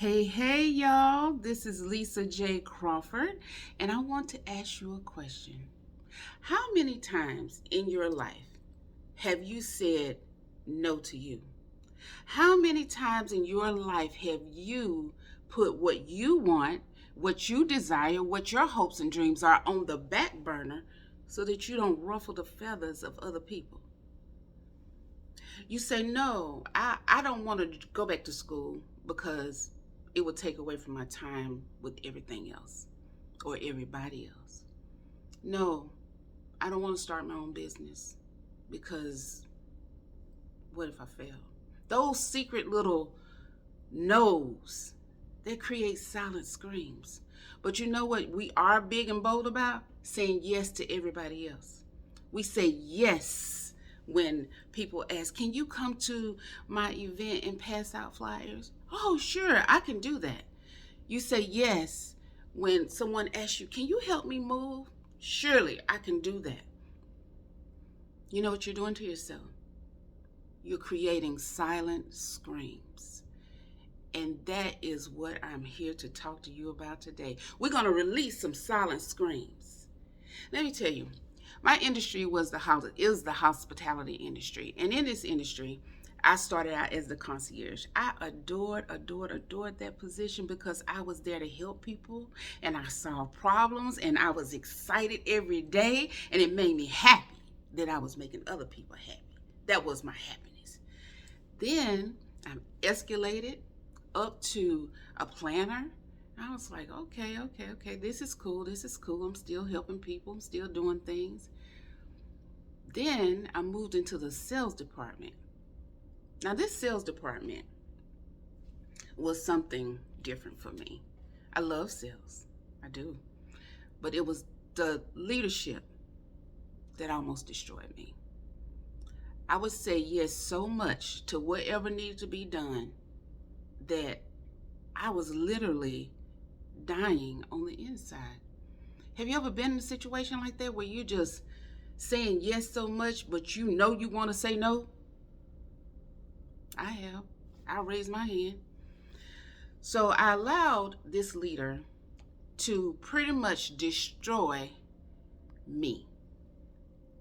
Hey, y'all. This is Lisa J. Crawford, and I want to ask you a question. How many times in your life have you said no to you? How many times in your life have you put what you want, what you desire, what your hopes and dreams are on the back burner so that you don't ruffle the feathers of other people? You say, no, I don't want to go back to school because it would take away from my time with everything else or everybody else. No, I don't want to start my own business because what if I fail? Those secret little no's, they create silent screams. But you know what we are big and bold about? Saying yes to everybody else. We say yes when people ask, can you come to my event and pass out flyers? Oh, sure, I can do that. You say yes when someone asks you, can you help me move? Surely I can do that. You know what you're doing to yourself? You're creating silent screams. And that is what I'm here to talk to you about today. We're going to release some silent screams. Let me tell you, my industry is the hospitality industry. And in this industry, I started out as the concierge. I adored that position because I was there to help people and I solved problems and I was excited every day and it made me happy that I was making other people happy. That was my happiness. Then I escalated up to a planner. I was like, okay, this is cool. I'm still helping people, I'm still doing things. Then I moved into the sales department. Now, this sales department was something different for me. I love sales, I do. But it was the leadership that almost destroyed me. I would say yes so much to whatever needed to be done that I was literally dying on the inside. Have you ever been in a situation like that where you just saying yes so much, but you know you want to say no? I have. I'll raise my hand. So I allowed this leader to pretty much destroy me.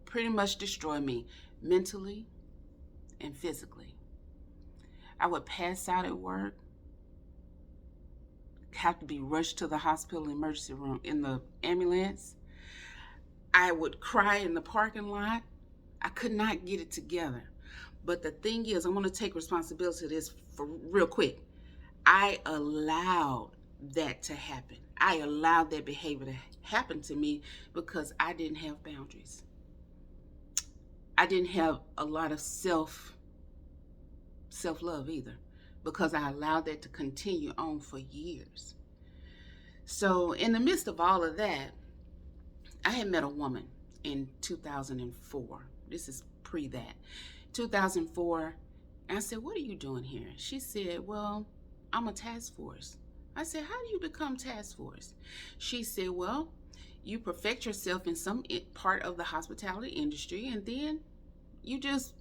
Pretty much destroy me mentally and physically. I would pass out at work, have to be rushed to the hospital emergency room in the ambulance. I would cry in the parking lot. I could not get it together. But the thing is, I'm going to take responsibility for this for real quick. I allowed that to happen. I allowed that behavior to happen to me because I didn't have boundaries. I didn't have a lot of self-love either because I allowed that to continue on for years. So, in the midst of all of that, I had met a woman in 2004. This is pre that. 2004. I said, what are you doing here? She said, well, I'm a task force. I said, how do you become task force? She said, well, you perfect yourself in some part of the hospitality industry and then you just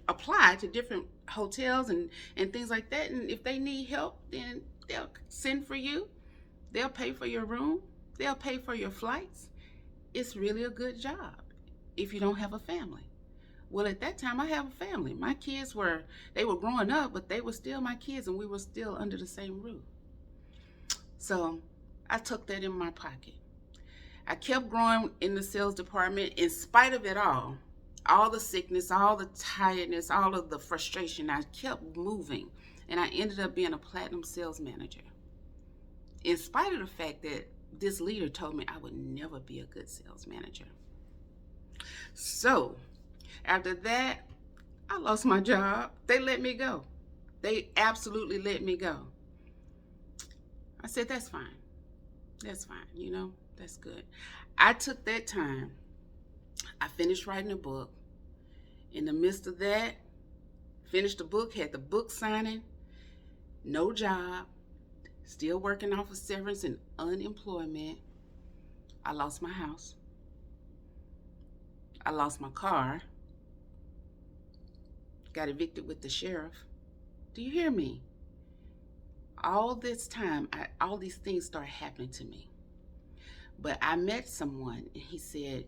apply to different hotels and things like that. And if they need help, then they'll send for you. They'll pay for your room. They'll pay for your flights. It's really a good job if you don't have a family. Well, at that time, I have a family. My kids they were growing up, but they were still my kids, and we were still under the same roof. So I took that in my pocket. I kept growing in the sales department in spite of it all the sickness, all the tiredness, all of the frustration. I kept moving, and I ended up being a platinum sales manager. In spite of the fact that this leader told me I would never be a good sales manager. So after that, I lost my job. They let me go. They absolutely let me go. I said, that's fine. That's fine. That's good. I took that time. I finished writing a book. In the midst of that, finished the book, had the book signing, no job, still working off of severance and unemployment. I lost my house. I lost my car. Got evicted with the sheriff. Do you hear me? all this time, all these things started happening to me. But I met someone and he said,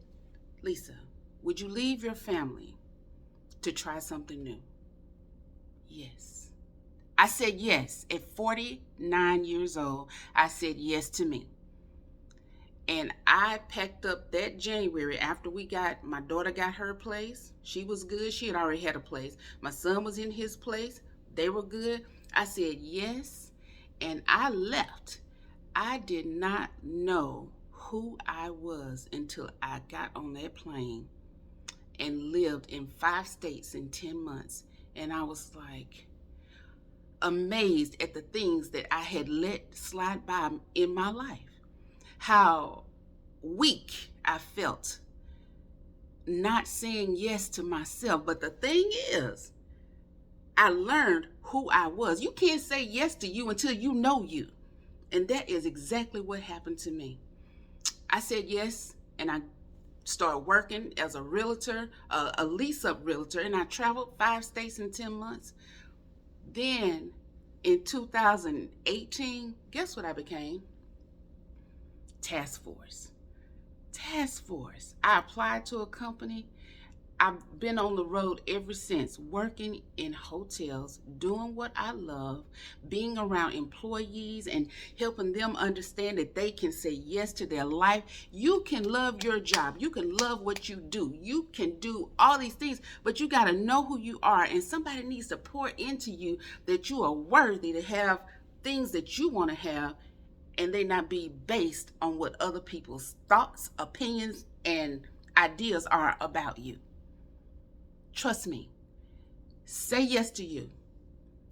Lisa, would you leave your family to try something new? Yes. I said yes. At 49 years old, I said yes to me. And I packed up that January after my daughter got her place. She was good. She had already had a place. My son was in his place. They were good. I said yes. And I left. I did not know who I was until I got on that plane and lived in 5 states in 10 months. And I was like amazed at the things that I had let slide by in my life. How weak I felt not saying yes to myself. But the thing is, I learned who I was. You can't say yes to you until you know you. And that is exactly what happened to me. I said yes, and I started working as a realtor, a lease-up realtor, and I traveled 5 states in 10 months. Then in 2018, guess what I became? Task force. I applied to a company. I've been on the road ever since, working in hotels, doing what I love, being around employees and helping them understand that they can say yes to their life. You can love your job. You can love what you do. You can do all these things, but you got to know who you are. And somebody needs to pour into you that you are worthy to have things that you want to have, and they not be based on what other people's thoughts, opinions, and ideas are about you. Trust me. Say yes to you.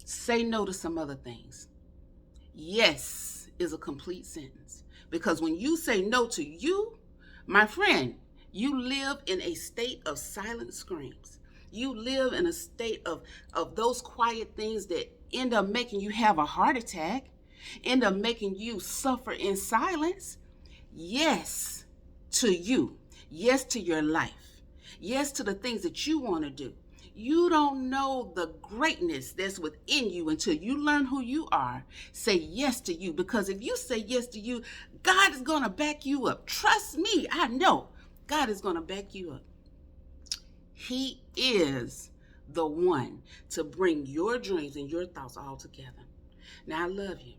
Say no to some other things. Yes is a complete sentence. Because when you say no to you, my friend, you live in a state of silent screams. You live in a state of those quiet things that end up making you have a heart attack, end up making you suffer in silence. Yes to you. Yes to your life. Yes to the things that you want to do. You don't know the greatness that's within you until you learn who you are. Say yes to you, because if you say yes to you, God is going to back you up. Trust me, I know God is going to back you up. He is the one to bring your dreams and your thoughts all together. Now, I love you.